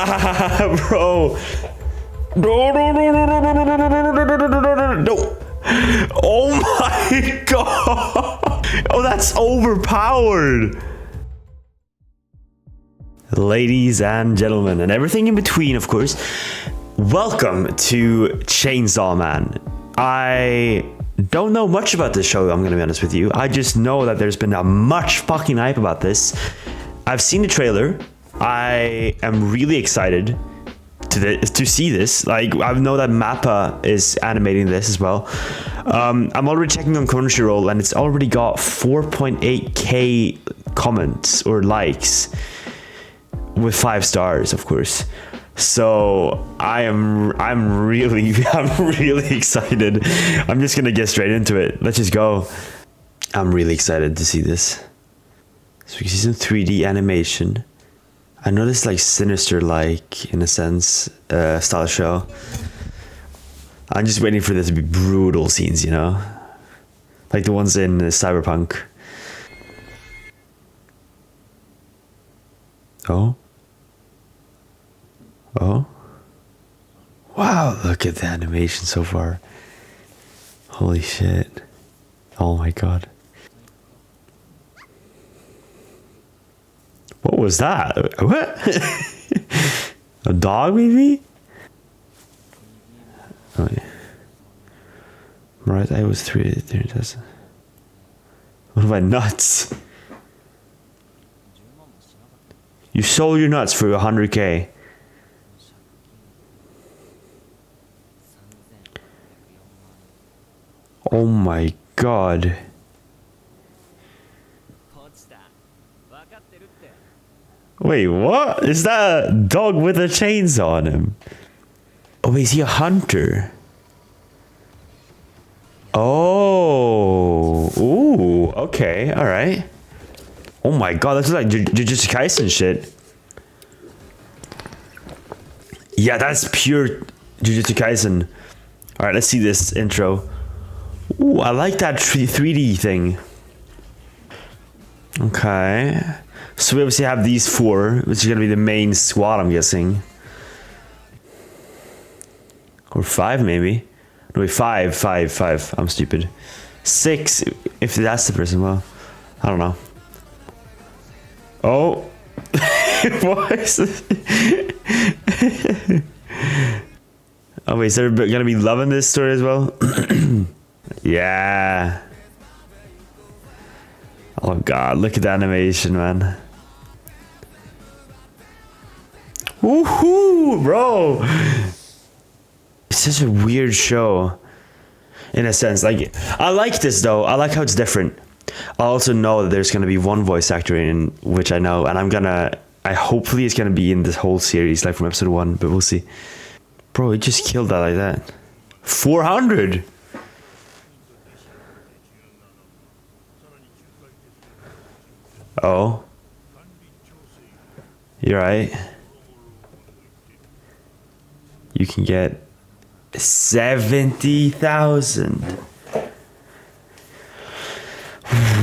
Bro. No, no, no, no, no, no, no, no, no, no, no, no, no, no. Oh my god. Oh, that's overpowered. Ladies and gentlemen, and everything in between, of course, welcome to Chainsaw Man. I don't know much about this show, I'm gonna be honest with you. I just know that there's been a much fucking hype about this. I've seen the trailer. I am really excited to see this. Like, I know that Mappa is animating this as well. I'm already checking on Crunchyroll, and it's already got 4.8k comments or likes with 5 stars, of course. So I'm really excited. I'm just gonna get straight into it. Let's just go. I'm really excited to see this. So we can see some 3D animation. I know this like Sinister, like in a sense, style show. I'm just waiting for this to be brutal scenes, you know, like the ones in Cyberpunk. Oh. Oh. Wow, look at the animation so far. Holy shit. Oh my god. What was that? What? A dog, maybe? Oh, yeah. Right, I was 3. What am I, nuts? You sold your nuts for 100k. Oh my god. Wait, what? Is that a dog with a chainsaw on him? Oh, is he a hunter? Oh. Ooh, okay, alright. Oh my god, that's like Jujutsu Kaisen shit. Yeah, that's pure Jujutsu Kaisen. Alright, let's see this intro. Ooh, I like that 3D thing. Okay. So we obviously have these 4, which is going to be the main squad, I'm guessing. Or 5, maybe. No, wait, 5. I'm stupid. 6, if that's the person. Well, I don't know. Oh. What is this? Oh, wait, is there going to be love in this story as well? Yeah. Oh god, look at the animation, man. Woohoo, bro. It's such a weird show in a sense. Like, I like this though. I like how it's different. I also know that there's going to be one voice actor in, which I know, and hopefully it's going to be in this whole series, like from episode 1, but we'll see. Bro, he just killed that like that. 400. Oh. You're right. You can get 70,000.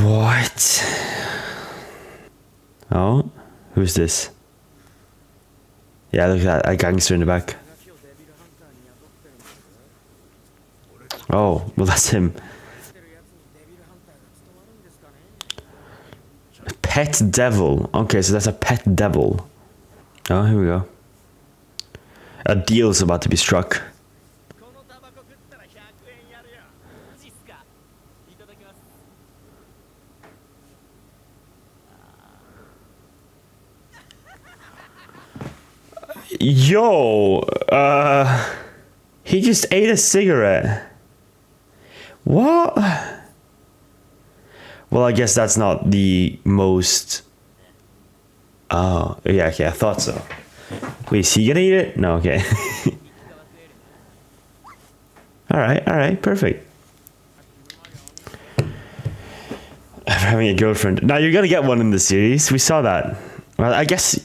What? Oh, who's this? Yeah, look at that, a gangster in the back. Oh, well that's him. Pet devil. Okay, so that's a pet devil. Oh, here we go. A deal is about to be struck. Yo, he just ate a cigarette. What? Well, I guess that's not the most... Oh, yeah, okay, I thought so. Wait, is he gonna eat it? No, okay. Alright, perfect. Having a girlfriend. Now, you're gonna get one in the series. We saw that. Well, I guess...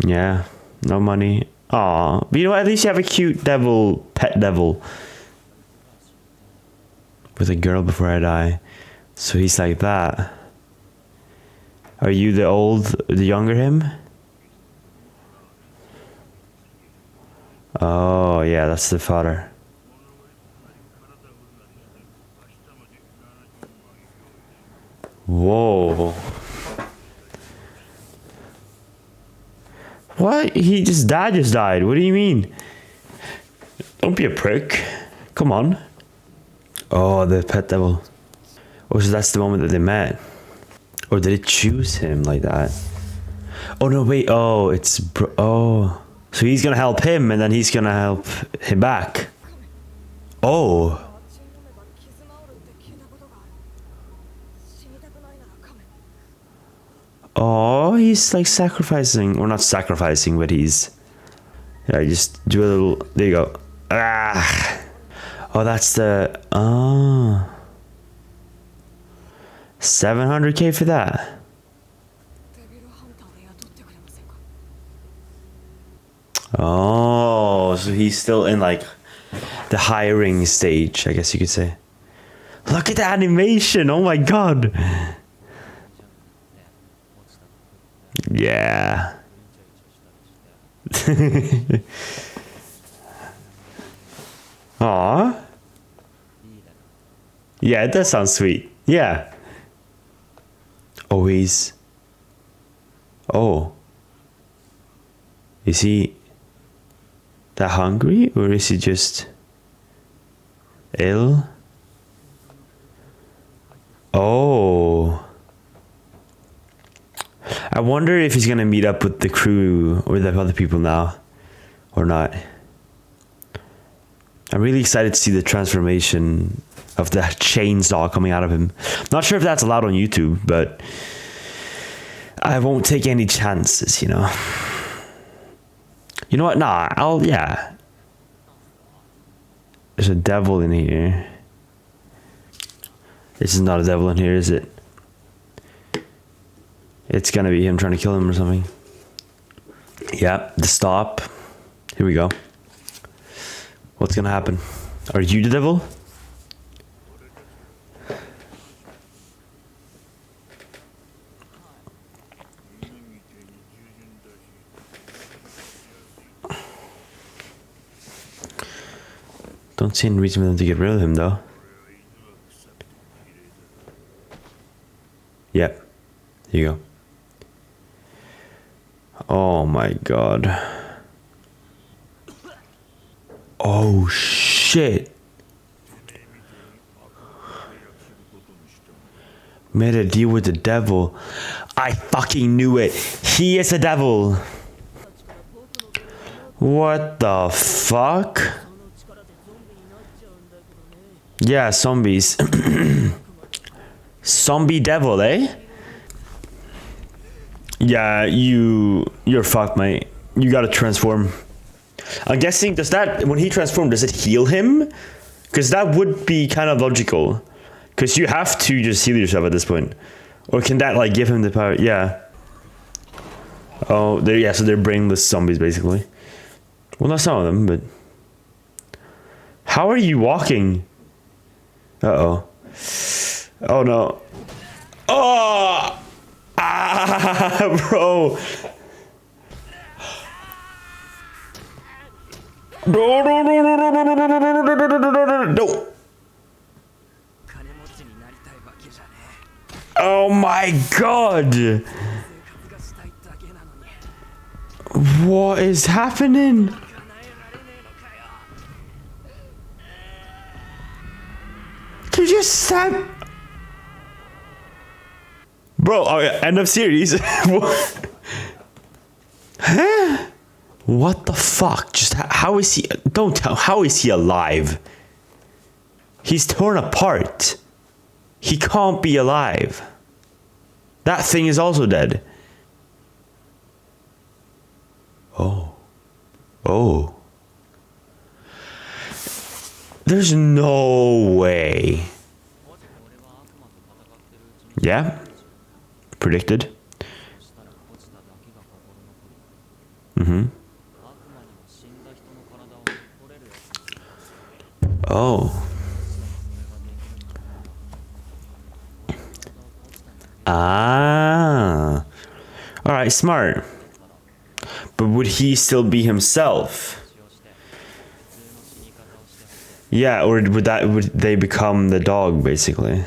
Yeah, no money. Aw, but you know what? At least you have a cute devil, pet devil. With a girl before I die. So he's like that. Are you the younger him? Oh, yeah, that's the father. Whoa. What? Dad just died. What do you mean? Don't be a prick. Come on. Oh, the pet devil. Oh, so that's the moment that they met. Or did it choose him like that? Oh, no, wait. Oh, oh. So he's gonna help him and then he's gonna help him back. Oh. Oh, he's like sacrificing. Or not sacrificing, but he's... Yeah, just do a little... There you go. Ah. Oh, that's the... Oh. 700k for that. Oh, so he's still in like the hiring stage, I guess you could say. Look at the animation. Oh my god. Yeah. Aw. Yeah, it does sound sweet. Yeah. Oh, he's... Oh. Is he that hungry or is he just ill? Oh. I wonder if he's gonna meet up with the crew or the other people now or not. I'm really excited to see the transformation of the chainsaw coming out of him. Not sure if that's allowed on YouTube, but I won't take any chances, you know. You know what? Nah, yeah. There's a devil in here. This is not a devil in here, is it? It's gonna be him trying to kill him or something. Yeah, the stop. Here we go. What's gonna happen? Are you the devil? Don't see any reason for them to get rid of him, though. Yep. Here you go. Oh my god. Oh shit. Made a deal with the devil. I fucking knew it. He is a devil. What the fuck? Yeah, zombies. Zombie devil, eh? Yeah, you're fucked, mate. You gotta transform. I'm guessing, when he transformed, does it heal him? Because that would be kind of logical. Because you have to just heal yourself at this point. Or can that like give him the power? Yeah. Oh, so they're brainless zombies basically. Well, not some of them, but... How are you walking? Uh-oh. Oh no. Oh! Ah, bro. No. Oh my god. What is happening? You just stab... Bro, end of series. What? Huh? What the fuck? Just how is he... Don't tell... How is he alive? He's torn apart. He can't be alive. That thing is also dead. Oh. Oh. There's no way. Yeah. Predicted. Mm-hmm. Oh. Ah. All right, smart. But would he still be himself? Yeah, or would they become the dog basically?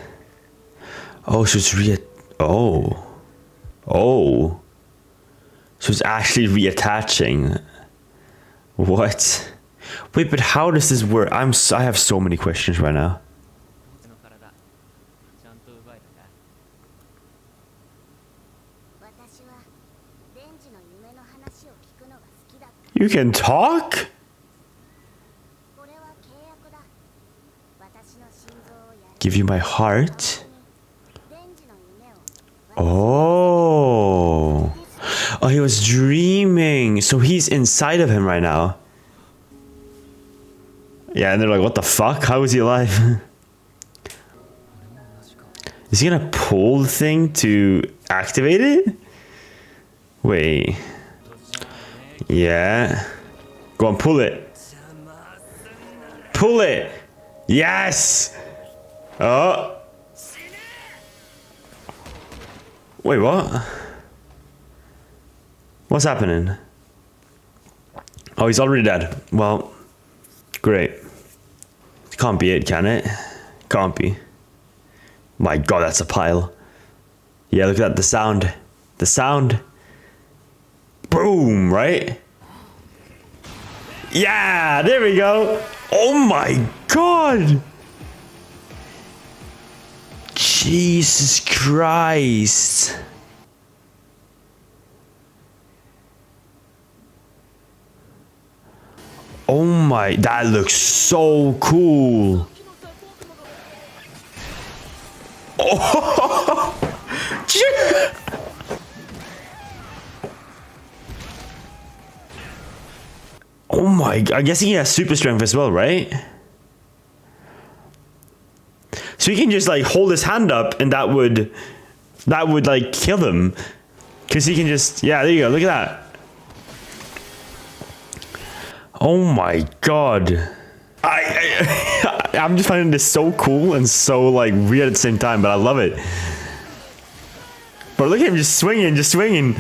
Oh, so it's oh. So it's actually reattaching. What? Wait, but how does this work? I have so many questions right now. You can talk? Give you my heart? Oh. Oh, he was dreaming. So he's inside of him right now. Yeah, and they're like, what the fuck? How is he alive? Is he gonna pull the thing to activate it? Wait. Yeah. Go on, pull it. Pull it! Yes! Oh. Wait, what? What's happening? Oh, he's already dead. Well, great. Can't be it, can it? Can't be. My god, that's a pile. Yeah, look at that. The sound. The sound. Boom, right? Yeah, there we go. Oh my god. Jesus Christ. Oh my, that looks so cool. Oh. Oh my, I'm guessing he has super strength as well, right? So he can just like hold his hand up and that would like kill him. Cause he can just, yeah, there you go, look at that. Oh my god. I'm just finding this so cool and so like weird at the same time, but I love it. But look at him just swinging.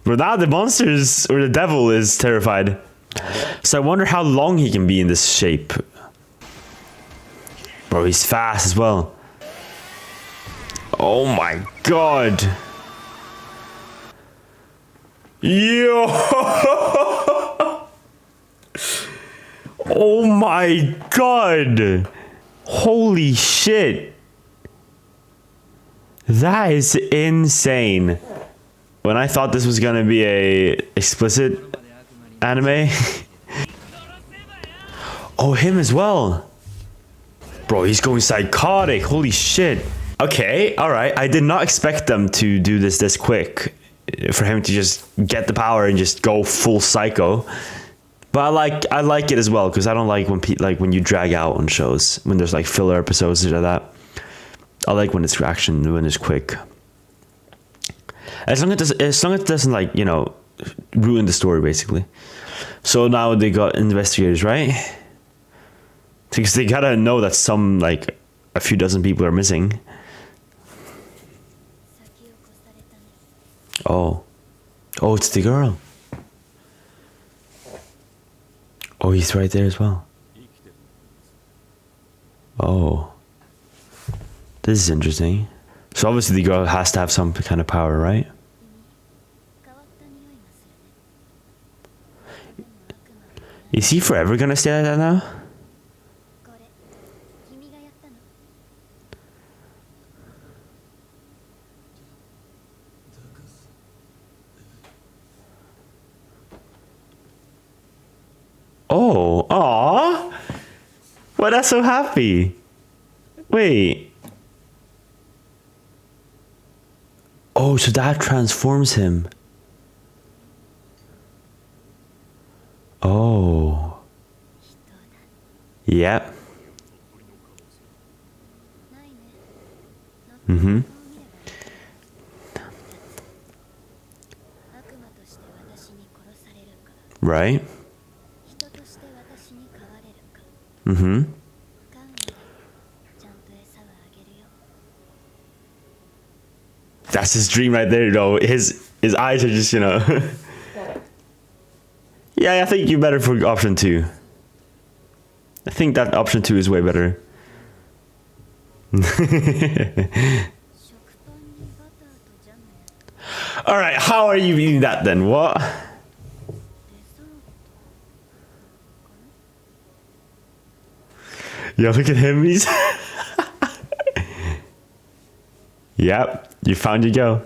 But now the monsters, or the devil, is terrified. So I wonder how long he can be in this shape. Bro, he's fast as well. Oh my god. Yo! Oh my god. Holy shit. That is insane. When I thought this was gonna be a explicit anime. Oh, him as well. Bro, he's going psychotic. Holy shit. Okay, alright. I did not expect them to do this quick. For him to just get the power and just go full psycho. But I like it as well, because I don't like when you drag out on shows, when there's like filler episodes or that. I like when it's action, when it's quick. As long as it doesn't like, you know, ruin the story basically. So now they got investigators, right? Because they gotta know that some, like, a few dozen people are missing. Oh. Oh, it's the girl. Oh, he's right there as well. Oh. This is interesting. So obviously the girl has to have some kind of power, right? Is he forever gonna stay like that now? Oh, aw. Why that's so happy? Wait. Oh, so that transforms him. Oh. Yep. Mm-hmm. Right. Mm-hmm. That's his dream right there, though. His eyes are just, you know. Yeah, I think you better for option 2. I think that option 2 is way better. All right, how are you eating that then? What? Yeah, look at him. He's yep, you found your go.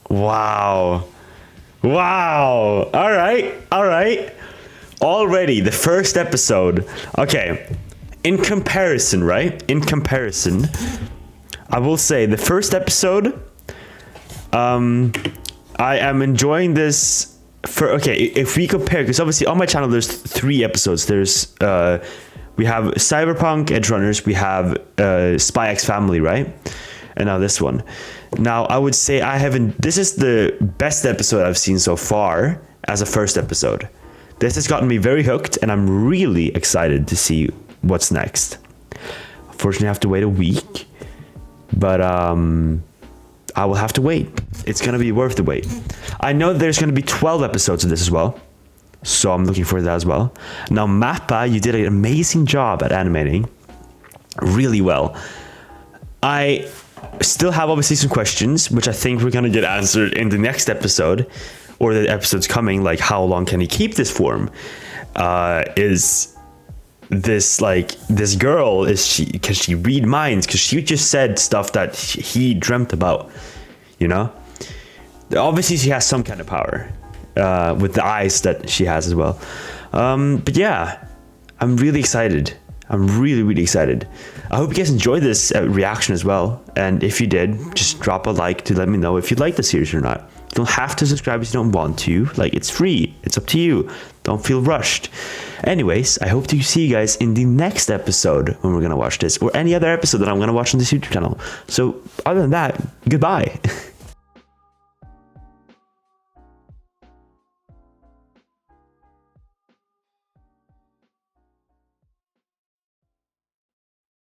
Wow. Wow. All right. Already the first episode. Okay. In comparison, right? In comparison, I will say the first episode, I am enjoying this. If we compare, because obviously on my channel there's 3 episodes. There's we have Cyberpunk Edgerunners, we have Spy X Family, right? And now this one. Now I would say this is the best episode I've seen so far as a first episode. This has gotten me very hooked, and I'm really excited to see what's next. Unfortunately, I have to wait a week, but I will have to wait. It's gonna be worth the wait. I know there's gonna be 12 episodes of this as well, so I'm looking forward to that as well. Now, Mappa, you did an amazing job at animating, really well. I still have obviously some questions, which I think we're gonna get answered in the next episode, or the episodes coming. Like, how long can he keep this form? Is this girl, can she read minds? Because she just said stuff that he dreamt about, you know? Obviously she has some kind of power with the eyes that she has as well. But yeah, I'm really excited. I'm really excited. I hope you guys enjoyed this reaction as well. And if you did, just drop a like to let me know if you like the series or not. You don't have to subscribe if you don't want to. Like, it's free. It's up to you. Don't feel rushed. Anyways, I hope to see you guys in the next episode when we're gonna watch this, or any other episode that I'm gonna watch on this YouTube channel. So other than that, goodbye.